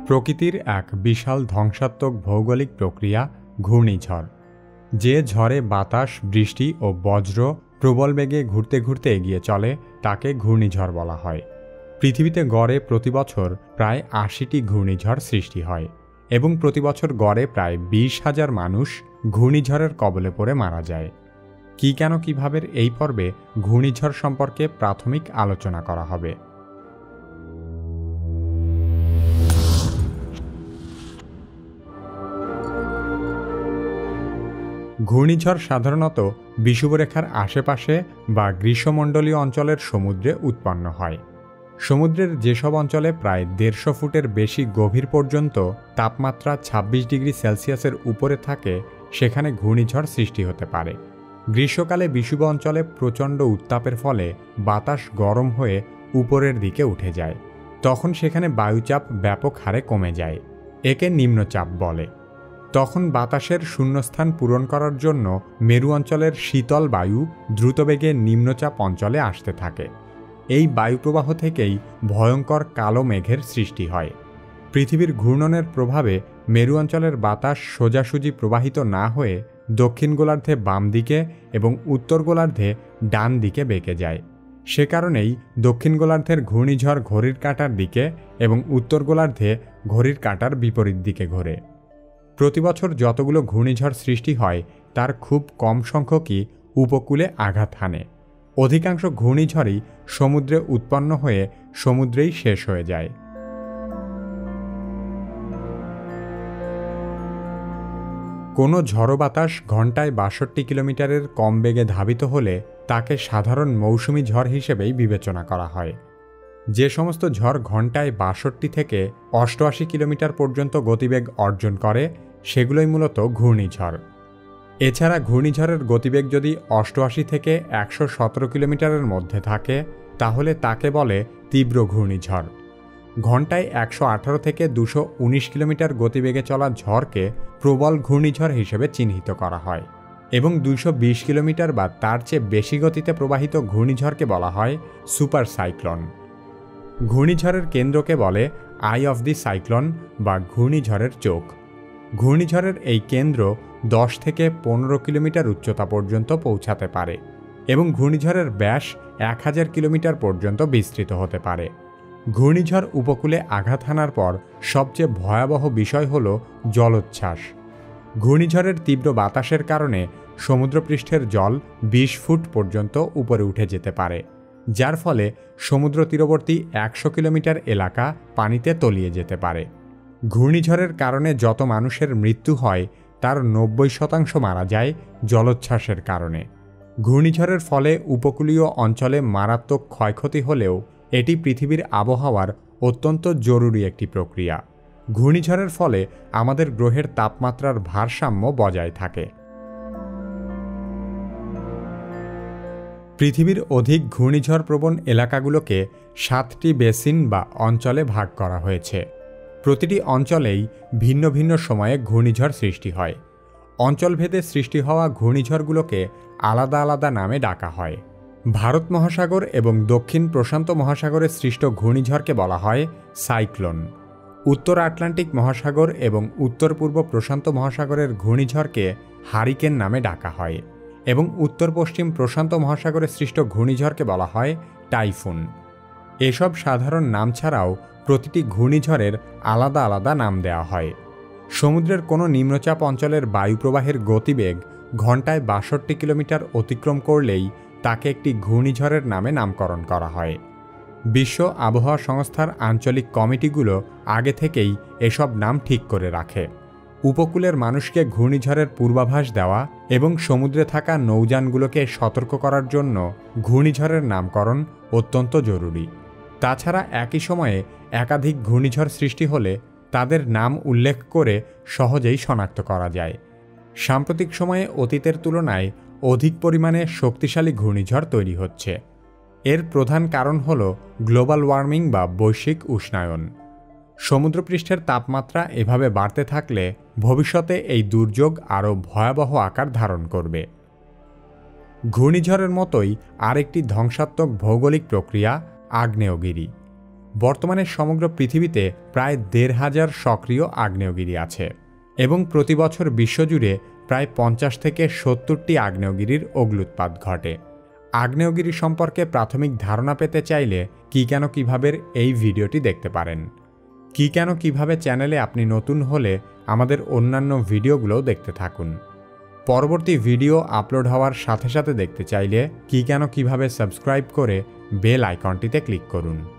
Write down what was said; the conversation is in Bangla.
প্রকৃতির এক বিশাল ধ্বংসাত্মক ভৌগোলিক প্রক্রিয়া ঘূর্ণিঝড়। যে ঝড়ে বাতাস, বৃষ্টি ও বজ্র প্রবল বেগে ঘুরতে ঘুরতে এগিয়ে চলে তাকে ঘূর্ণিঝড় বলা হয়। পৃথিবীতে গড়ে প্রতিবছর প্রায় ৮০টি ঘূর্ণিঝড় সৃষ্টি হয় এবং প্রতিবছর গড়ে প্রায় ২০,০০০ মানুষ ঘূর্ণিঝড়ের কবলে পড়ে মারা যায়। কি কেন কিভাবে এই পর্বে ঘূর্ণিঝড় সম্পর্কে প্রাথমিক আলোচনা করা হবে। ঘূর্ণিঝড় সাধারণত বিষুবরেখার আশেপাশে বা গ্রীষ্মমণ্ডলীয় অঞ্চলের সমুদ্রে উৎপন্ন হয়। সমুদ্রের যেসব অঞ্চলে প্রায় ১৫০ ফুটের বেশি গভীর পর্যন্ত তাপমাত্রা ২৬ ডিগ্রি সেলসিয়াসের উপরে থাকে সেখানে ঘূর্ণিঝড় সৃষ্টি হতে পারে। গ্রীষ্মকালে বিষুব অঞ্চলে প্রচণ্ড উত্তাপের ফলে বাতাস গরম হয়ে উপরের দিকে উঠে যায়। তখন সেখানে বায়ুচাপ ব্যাপক হারে কমে যায়। একে নিম্নচাপ বলে। তখন বাতাসের শূন্যস্থান পূরণ করার জন্য মেরু অঞ্চলের শীতল বায়ু দ্রুতবেগে নিম্নচাপ অঞ্চলে আসতে থাকে। এই বায়ুপ্রবাহ থেকেই ভয়ঙ্কর কালো মেঘের সৃষ্টি হয়। পৃথিবীর ঘূর্ণনের প্রভাবে মেরু অঞ্চলের বাতাস সোজাসুজি প্রবাহিত না হয়ে দক্ষিণ গোলার্ধে বাম দিকে এবং উত্তর গোলার্ধে ডান দিকে বেঁকে যায়। সে কারণেই দক্ষিণ গোলার্ধের ঘূর্ণিঝড় ঘড়ির কাঁটার দিকে এবং উত্তর গোলার্ধে ঘড়ির কাঁটার বিপরীত দিকে ঘোরে। প্রতিবছর যতগুলো ঘূর্ণিঝড় সৃষ্টি হয় তার খুব কম সংখ্যকই উপকূলে আঘাত হানে। অধিকাংশ ঘূর্ণিঝড়ই সমুদ্রে উৎপন্ন হয়ে সমুদ্রেই শেষ হয়ে যায়। কোনো ঝড়ো বাতাস ঘন্টায় ৬২ কিলোমিটারের কম বেগে ধাবিত হলে তাকে সাধারণ মৌসুমি ঝড় হিসেবেই বিবেচনা করা হয়। যে সমস্ত ঝড় ঘন্টায় ৬২ থেকে ৮৮ কিলোমিটার পর্যন্ত গতিবেগ অর্জন করে সেগুলোই মূলত ঘূর্ণিঝড়। এছাড়া ঘূর্ণিঝড়ের গতিবেগ যদি ৮৮ থেকে ১১৭ কিলোমিটারের মধ্যে থাকে তাহলে তাকে বলে তীব্র ঘূর্ণিঝড়। ঘন্টায় ১১৮ থেকে ২১৯ কিলোমিটার গতিবেগে চলা ঝড়কে প্রবল ঘূর্ণিঝড় হিসেবে চিহ্নিত করা হয় এবং ২২০ কিলোমিটার বা তার চেয়ে বেশি গতিতে প্রবাহিত ঘূর্ণিঝড়কে বলা হয় সুপার সাইক্লোন। ঘূর্ণিঝড়ের কেন্দ্রকে বলে আই অফ দি সাইক্লোন বা ঘূর্ণিঝড়ের চোখ। ঘূর্ণিঝড়ের এই কেন্দ্র ১০ থেকে ১৫ কিলোমিটার উচ্চতা পর্যন্ত পৌঁছাতে পারে এবং ঘূর্ণিঝড়ের ব্যাস ১০০০ কিলোমিটার পর্যন্ত বিস্তৃত হতে পারে। ঘূর্ণিঝড় উপকূলে আঘাত হানার পর সবচেয়ে ভয়াবহ বিষয় হল জলোচ্ছ্বাস। ঘূর্ণিঝড়ের তীব্র বাতাসের কারণে সমুদ্রপৃষ্ঠের জল ২০ ফুট পর্যন্ত উপরে উঠে যেতে পারে, যার ফলে সমুদ্র তীরবর্তী ১০০ কিলোমিটার এলাকা পানিতে তলিয়ে যেতে পারে। ঘূর্ণিঝড়ের কারণে যত মানুষের মৃত্যু হয় তার ৯০% মারা যায় জলোচ্ছ্বাসের কারণে। ঘূর্ণিঝড়ের ফলে উপকূলীয় অঞ্চলে মারাত্মক ক্ষয়ক্ষতি হলেও এটি পৃথিবীর আবহাওয়ার অত্যন্ত জরুরি একটি প্রক্রিয়া। ঘূর্ণিঝড়ের ফলে আমাদের গ্রহের তাপমাত্রার ভারসাম্য বজায় থাকে। পৃথিবীর অধিক ঘূর্ণিঝড় প্রবণ এলাকাগুলোকে ৭টি বেসিন বা অঞ্চলে ভাগ করা হয়েছে। প্রতিটি অঞ্চলেই ভিন্ন ভিন্ন সময়ে ঘূর্ণিঝড় সৃষ্টি হয়। অঞ্চলভেদে সৃষ্টি হওয়া ঘূর্ণিঝড়গুলোকে আলাদা আলাদা নামে ডাকা হয়। ভারত মহাসাগর এবং দক্ষিণ প্রশান্ত মহাসাগরে সৃষ্ট ঘূর্ণিঝড়কে বলা হয় সাইক্লোন। উত্তর আটলান্টিক মহাসাগর এবং উত্তর পূর্ব প্রশান্ত মহাসাগরের ঘূর্ণিঝড়কে হারিকেন নামে ডাকা হয় এবং উত্তর পশ্চিম প্রশান্ত মহাসাগরে সৃষ্ট ঘূর্ণিঝড়কে বলা হয় টাইফুন। এসব সাধারণ নাম ছাড়াও প্রতিটি ঘূর্ণিঝড়ের আলাদা আলাদা নাম দেওয়া হয়। সমুদ্রের কোনো নিম্নচাপ অঞ্চলের বায়ুপ্রবাহের গতিবেগ ঘন্টায় ৬২ কিলোমিটার অতিক্রম করলেই তাকে একটি ঘূর্ণিঝড়ের নামে নামকরণ করা হয়। বিশ্ব আবহাওয়া সংস্থার আঞ্চলিক কমিটিগুলো আগে থেকেই এসব নাম ঠিক করে রাখে। উপকূলের মানুষকে ঘূর্ণিঝড়ের পূর্বাভাস দেওয়া এবং সমুদ্রে থাকা নৌযানগুলোকে সতর্ক করার জন্য ঘূর্ণিঝড়ের নামকরণ অত্যন্ত জরুরি। তাছাড়া একই সময়ে একাধিক ঘূর্ণিঝড় সৃষ্টি হলে তাদের নাম উল্লেখ করে সহজেই শনাক্ত করা যায়। সাম্প্রতিক সময়ে অতীতের তুলনায় অধিক পরিমাণে শক্তিশালী ঘূর্ণিঝড় তৈরি হচ্ছে। এর প্রধান কারণ হল গ্লোবাল ওয়ার্মিং বা বৈশ্বিক উষ্ণায়ন। সমুদ্রপৃষ্ঠের তাপমাত্রা এভাবে বাড়তে থাকলে ভবিষ্যতে এই দুর্যোগ আরও ভয়াবহ আকার ধারণ করবে। ঘূর্ণিঝড়ের মতোই আরেকটি ধ্বংসাত্মক ভৌগোলিক প্রক্রিয়া আগ্নেয়গিরি। বর্তমানে সমগ্র পৃথিবীতে প্রায় ১,৫০০ সক্রিয় আগ্নেয়গিরি আছে এবং প্রতি বছর বিশ্বজুড়ে প্রায় ৫০ থেকে ৭০টি আগ্নেয়গিরির অগ্ন্যুৎপাত ঘটে। আগ্নেয়গিরি সম্পর্কে প্রাথমিক ধারণা পেতে চাইলে কি কেন কিভাবে এই ভিডিওটি দেখতে পারেন। কি কেন কিভাবে চ্যানেলে আপনি নতুন হলে আমাদের অন্যান্য ভিডিওগুলোও দেখতে থাকুন। পরবর্তী ভিডিও আপলোড হওয়ার সাথে সাথে দেখতে চাইলে কি কেন কিভাবে সাবস্ক্রাইব করে বেল আইকনটিতে ক্লিক করুন।